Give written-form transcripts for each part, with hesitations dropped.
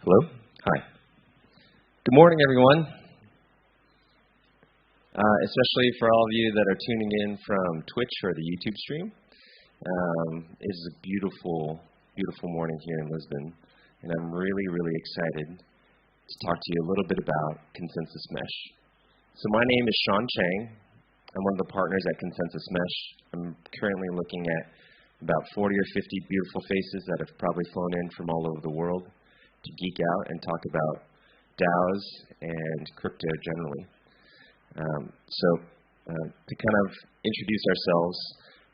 Hello? Hi. Good morning, everyone. Especially for all of you that are tuning in from Twitch or the YouTube stream. It is a beautiful, beautiful morning here in Lisbon, and I'm really, really excited to talk to you a little bit about ConsenSys Mesh. So my name is Shawn Cheng. I'm one of the partners at ConsenSys Mesh. I'm currently looking at about 40 or 50 beautiful faces that have probably flown in from all over the world to geek out and talk about DAOs and crypto generally. To kind of introduce ourselves,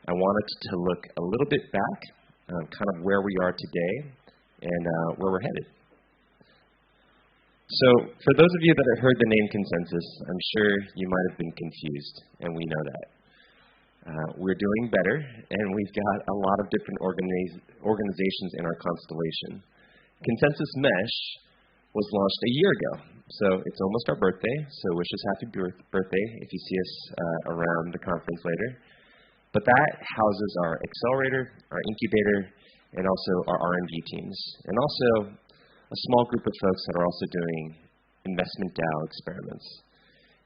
I wanted to look a little bit back, kind of where we are today and where we're headed. So for those of you that have heard the name ConsenSys, I'm sure you might have been confused, and we know that. We're doing better, and we've got a lot of different organizations in our constellation. ConsenSys Mesh was launched a year ago, so it's almost our birthday, so wish us happy birthday if you see us around the conference later. But that houses our accelerator, our incubator, and also our R&D teams, and also a small group of folks that are also doing investment DAO experiments.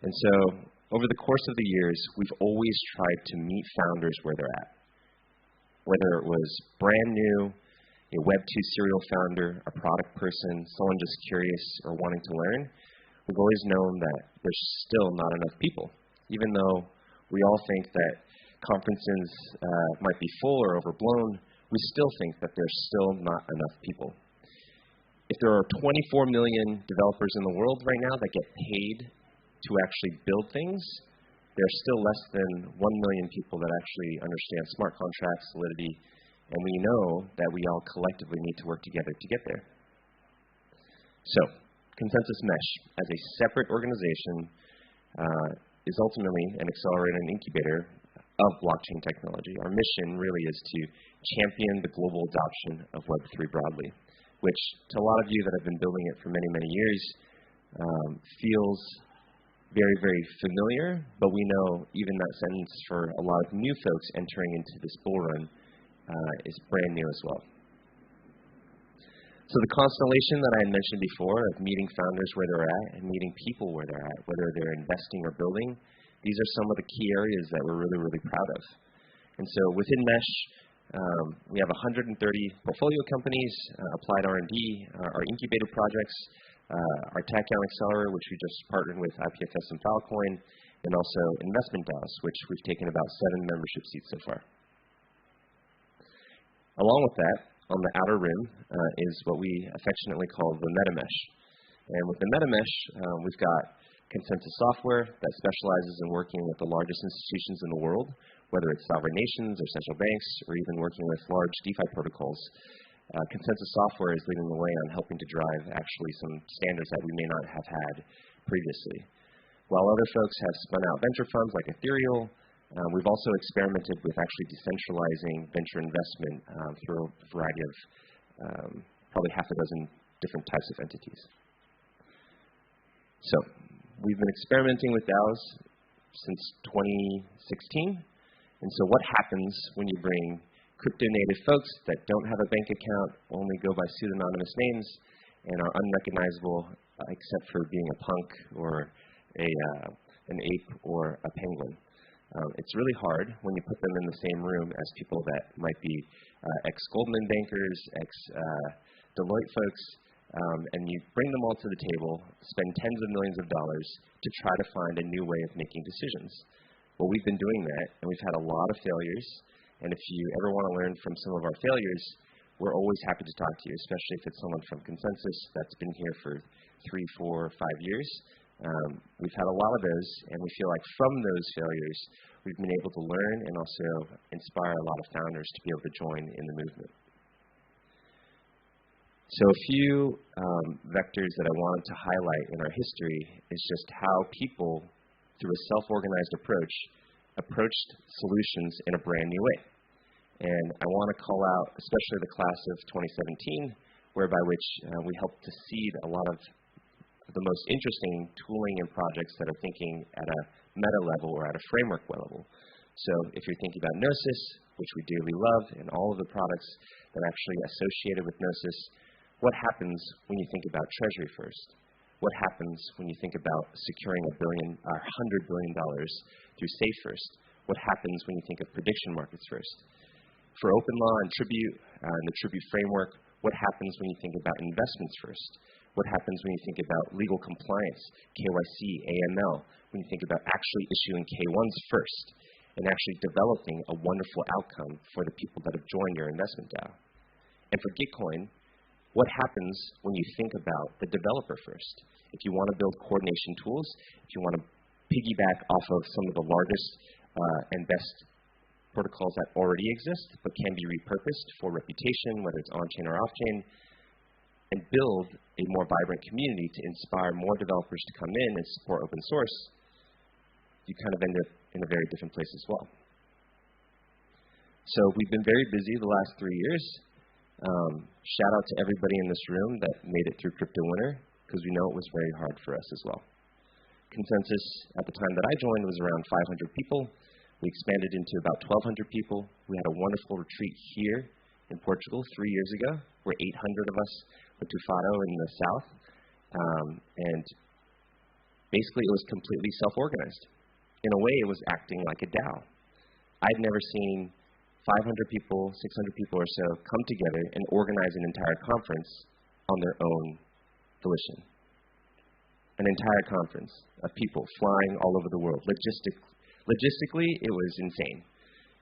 And so over the course of the years, we've always tried to meet founders where they're at. Whether it was brand new, a Web2 serial founder, a product person, someone just curious or wanting to learn, we've always known that there's still not enough people. Even though we all think that conferences might be full or overblown, we still think that there's still not enough people. If there are 24 million developers in the world right now that get paid to actually build things, there's still less than 1 million people that actually understand smart contracts, Solidity, and we know that we all collectively need to work together to get there. So, ConsenSys Mesh, as a separate organization, is ultimately an accelerator and incubator of blockchain technology. Our mission really is to champion the global adoption of Web3 broadly, which to a lot of you that have been building it for many, many years feels very, very familiar, but we know even that sentence for a lot of new folks entering into this bull run is brand new as well. So the constellation that I had mentioned before of meeting founders where they're at and meeting people where they're at, whether they're investing or building, these are some of the key areas that we're really, really proud of. And so within Mesh, we have 130 portfolio companies, applied R&D, our incubator projects, our Tachyon Accelerator, which we just partnered with IPFS and Filecoin, and also investment DAOs, which we've taken about 7 membership seats so far. Along with that, on the outer rim is what we affectionately call the MetaMesh. And with the MetaMesh, we've got ConsenSys software that specializes in working with the largest institutions in the world, whether it's sovereign nations or central banks, or even working with large DeFi protocols. ConsenSys software is leading the way on helping to drive actually some standards that we may not have had previously. While other folks have spun out venture funds like Ethereal, we've also experimented with actually decentralizing venture investment through a variety of probably half a dozen different types of entities. So we've been experimenting with DAOs since 2016. And so what happens when you bring crypto-native folks that don't have a bank account, only go by pseudonymous names, and are unrecognizable except for being a punk or an ape or a penguin? It's really hard when you put them in the same room as people that might be ex-Goldman bankers, ex-Deloitte folks, and you bring them all to the table, spend tens of millions of dollars to try to find a new way of making decisions. Well, we've been doing that, and we've had a lot of failures, and if you ever want to learn from some of our failures, we're always happy to talk to you, especially if it's someone from ConsenSys that's been here for 3, 4, 5 years. We've had a lot of those, and we feel like from those failures, we've been able to learn and also inspire a lot of founders to be able to join in the movement. So a few vectors that I wanted to highlight in our history is just how people, through a self-organized approach, approached solutions in a brand new way. And I want to call out especially the class of 2017, whereby which we helped to seed a lot of the most interesting tooling and projects that are thinking at a meta level or at a framework level. So if you're thinking about Gnosis, which we dearly love, and all of the products that are actually associated with Gnosis, What happens when you think about Treasury first? What happens when you think about securing $100 billion through SAFE first? What happens when you think of prediction markets first? For open law and tribute and the tribute framework, what happens when you think about investments first? What happens when you think about legal compliance, KYC, AML, when you think about actually issuing K1s first and actually developing a wonderful outcome for the people that have joined your investment DAO? And for Gitcoin, what happens when you think about the developer first? If you want to build coordination tools, if you want to piggyback off of some of the largest and best protocols that already exist but can be repurposed for reputation, whether it's on-chain or off-chain, and build a more vibrant community to inspire more developers to come in and support open source, you kind of end up in a very different place as well. So we've been very busy the last 3 years. Shout out to everybody in this room that made it through Crypto Winter, because we know it was very hard for us as well. ConsenSys, at the time that I joined, was around 500 people. We expanded into about 1,200 people. We had a wonderful retreat here in Portugal 3 years ago, where 800 of us went to Faro in the south. And basically, it was completely self-organized. In a way, it was acting like a DAO. I'd never seen 500 people, 600 people or so come together and organize an entire conference on their own volition. An entire conference of people flying all over the world. Logistically, it was insane.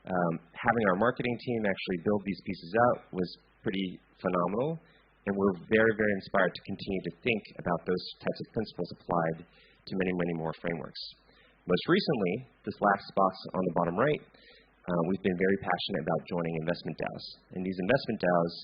Having our marketing team actually build these pieces out was pretty phenomenal, and we're very, very inspired to continue to think about those types of principles applied to many, many more frameworks. Most recently, this last box on the bottom right, we've been very passionate about joining investment DAOs. And these investment DAOs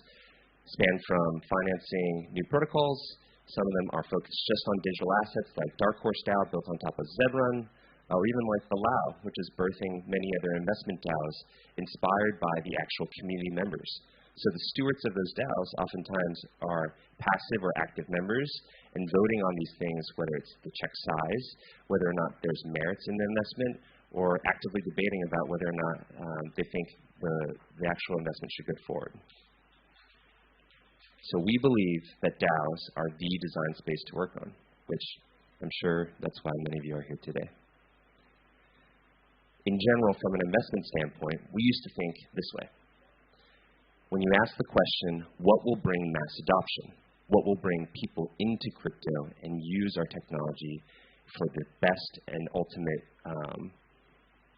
span from financing new protocols. Some of them are focused just on digital assets like Dark Horse DAO built on top of Zebron, or even like the LAO, which is birthing many other investment DAOs inspired by the actual community members. So the stewards of those DAOs oftentimes are passive or active members and voting on these things, whether it's the check size, whether or not there's merits in the investment, or actively debating about whether or not they think the actual investment should go forward. So we believe that DAOs are the design space to work on, which I'm sure that's why many of you are here today. In general, from an investment standpoint, we used to think this way. When you ask the question, what will bring mass adoption? What will bring people into crypto and use our technology for the best and ultimate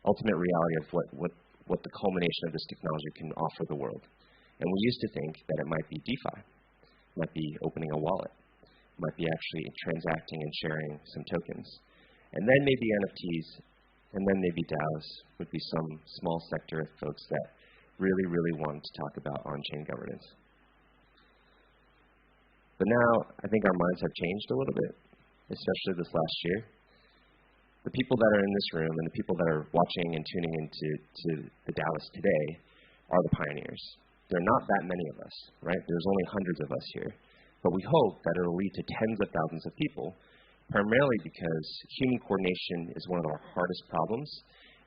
reality of what the culmination of this technology can offer the world? And we used to think that it might be DeFi, it might be opening a wallet, it might be actually transacting and sharing some tokens. And then maybe NFTs, and then maybe DAOs would be some small sector of folks that really, really wanted to talk about on-chain governance. But now, I think our minds have changed a little bit, especially this last year. The people that are in this room and the people that are watching and tuning into the DAOist today are the pioneers. There are not that many of us, right? There's only hundreds of us here. But we hope that it will lead to tens of thousands of people, primarily because human coordination is one of our hardest problems.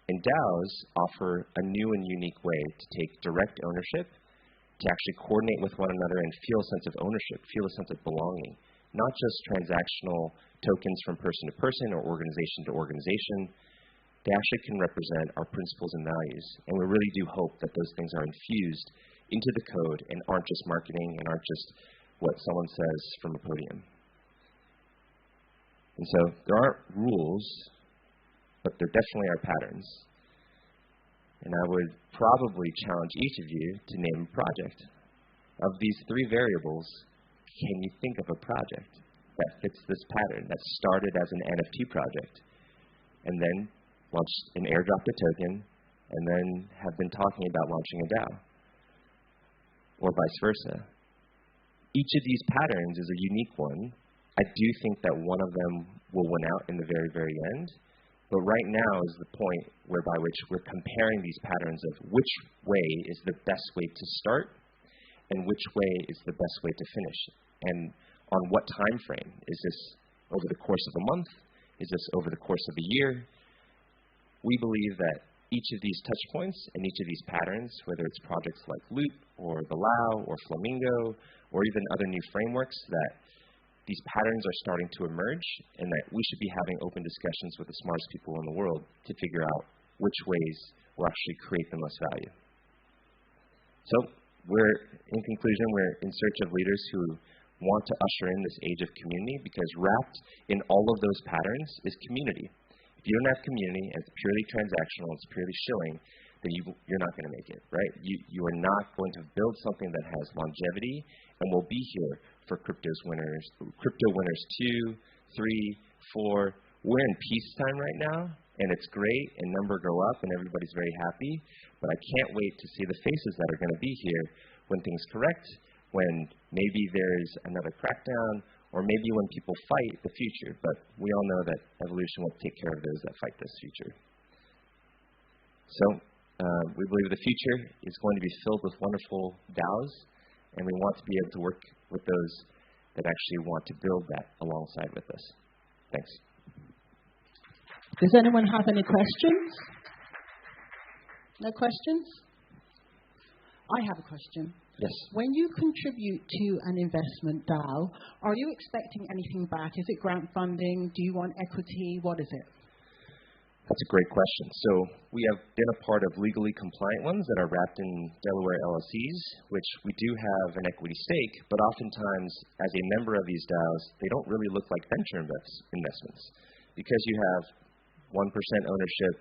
And DAOs offer a new and unique way to take direct ownership, to actually coordinate with one another and feel a sense of ownership, feel a sense of belonging, not just transactional tokens from person to person or organization to organization. They actually can represent our principles and values. And we really do hope that those things are infused into the code and aren't just marketing and aren't just what someone says from a podium. And so there aren't rules, but there definitely are patterns. And I would probably challenge each of you to name a project. Of these three variables, can you think of a project that fits this pattern, that started as an NFT project, and then launched and airdropped a token, and then have been talking about launching a DAO? Or vice versa. Each of these patterns is a unique one. I do think that one of them will win out in the very, very end. But right now is the point whereby which we're comparing these patterns of which way is the best way to start and which way is the best way to finish. And on what time frame? Is this over the course of a month? Is this over the course of a year? We believe that each of these touch points and each of these patterns, whether it's projects like Loop or the Lao or Flamingo or even other new frameworks, that these patterns are starting to emerge and that we should be having open discussions with the smartest people in the world to figure out which ways will actually create the most value. So in conclusion, we're in search of leaders who want to usher in this age of community, because wrapped in all of those patterns is community. If you don't have community and it's purely transactional, it's purely shilling, then you're not going to make it, right? You are not going to build something that has longevity and will be here for crypto winners 2, 3, 4. We're in peacetime right now, and it's great, and numbers go up, and everybody's very happy, but I can't wait to see the faces that are going to be here when things correct, when maybe there's another crackdown, or maybe when people fight the future. But we all know that evolution will take care of those that fight this future. So we believe the future is going to be filled with wonderful DAOs, and we want to be able to work with those that actually want to build that alongside with us. Thanks. Does anyone have any questions? No questions? I have a question. Yes. When you contribute to an investment DAO, are you expecting anything back? Is it grant funding? Do you want equity? What is it? That's a great question. So we have been a part of legally compliant ones that are wrapped in Delaware LLCs, which we do have an equity stake, but oftentimes as a member of these DAOs, they don't really look like venture investments. Because you have 1% ownership,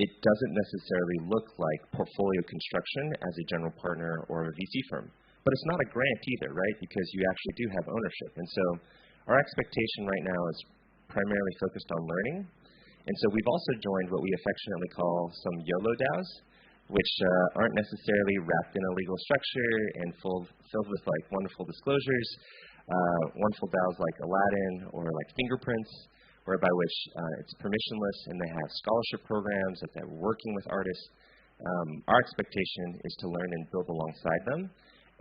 it doesn't necessarily look like portfolio construction as a general partner or a VC firm. But it's not a grant either, right? Because you actually do have ownership. And so our expectation right now is primarily focused on learning. And so we've also joined what we affectionately call some YOLO DAOs, which aren't necessarily wrapped in a legal structure and filled with like wonderful disclosures. Wonderful DAOs like Aladdin or like Fingerprints, whereby which it's permissionless and they have scholarship programs that they're working with artists. Our expectation is to learn and build alongside them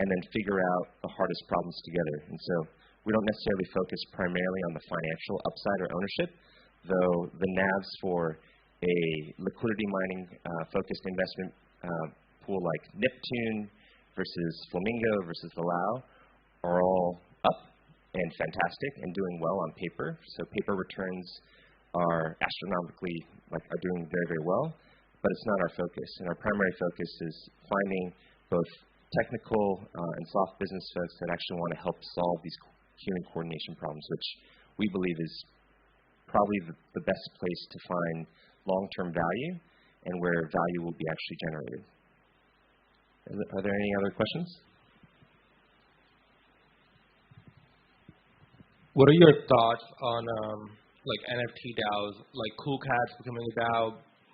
and then figure out the hardest problems together. And so we don't necessarily focus primarily on the financial upside or ownership, though the NAVs for a liquidity mining focused investment pool like Neptune versus Flamingo versus the Lao are all up and fantastic and doing well on paper. So paper returns are astronomically, are doing very, very well, but it's not our focus. And our primary focus is finding both technical and soft business folks that actually want to help solve these human coordination problems, which we believe is probably the best place to find long-term value and where value will be actually generated. Are there any other questions? What are your thoughts on NFT DAOs, like Cool Cats becoming a DAO,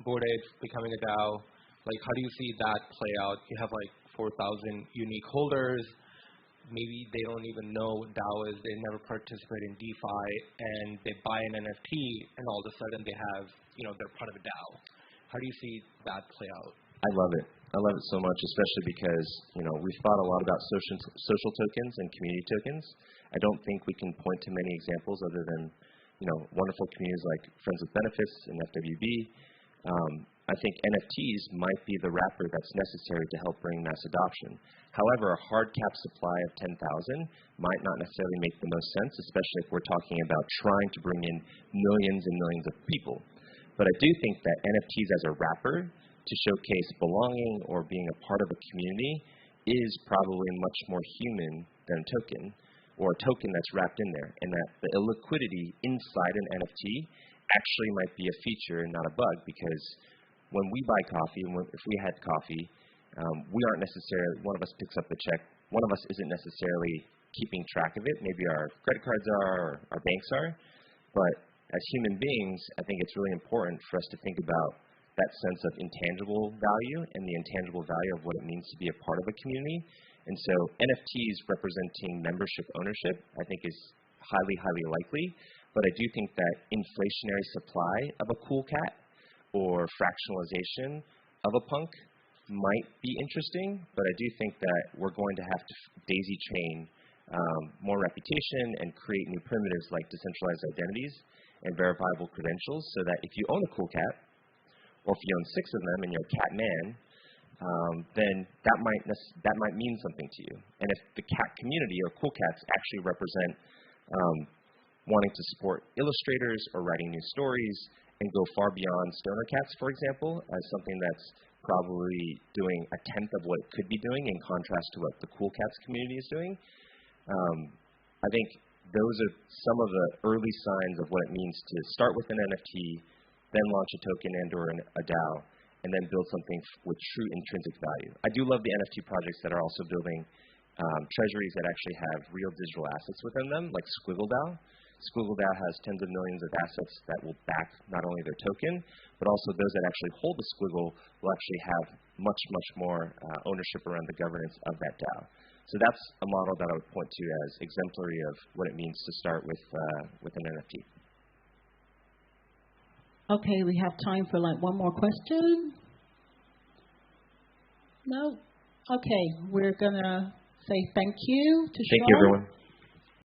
Bored Apes becoming a DAO? How do you see that play out? You have 4,000 unique holders. Maybe they don't even know what DAO is. They never participate in DeFi, and they buy an NFT, and all of a sudden they have, they're part of a DAO. How do you see that play out? I love it. I love it so much, especially because, we've thought a lot about social tokens and community tokens. I don't think we can point to many examples other than, wonderful communities like Friends with Benefits and FWB. I think NFTs might be the wrapper that's necessary to help bring mass adoption. However, a hard cap supply of 10,000 might not necessarily make the most sense, especially if we're talking about trying to bring in millions and millions of people. But I do think that NFTs as a wrapper to showcase belonging or being a part of a community is probably much more human than a token, or a token that's wrapped in there, and that the illiquidity inside an NFT actually might be a feature and not a bug, because when we buy coffee, if we had coffee, we aren't necessarily, one of us picks up the check, one of us isn't necessarily keeping track of it. Maybe our credit cards are, or our banks are, but as human beings, I think it's really important for us to think about that sense of intangible value and the intangible value of what it means to be a part of a community. And so NFTs representing membership ownership, I think, is highly, highly likely. But I do think that inflationary supply of a cool cat or fractionalization of a punk might be interesting, but I do think that we're going to have to daisy chain more reputation and create new primitives like decentralized identities and verifiable credentials, so that if you own a cool cat or if you own 6 of them and you're a cat man, then that might mean something to you. And if the cat community or cool cats actually represent wanting to support illustrators or writing new stories and go far beyond stoner cats, for example, as something that's probably doing a tenth of what it could be doing in contrast to what the cool cats community is doing, I think those are some of the early signs of what it means to start with an NFT, then launch a token and or a DAO, and then build something with true intrinsic value. I do love the NFT projects that are also building treasuries that actually have real digital assets within them, like Squiggle DAO. Squiggle DAO has tens of millions of assets that will back not only their token, but also those that actually hold the Squiggle will actually have much, much more ownership around the governance of that DAO. So that's a model that I would point to as exemplary of what it means to start with an NFT. Okay, we have time for like one more question. No? Okay, we're going to say thank you to Shawn. Thank you, everyone.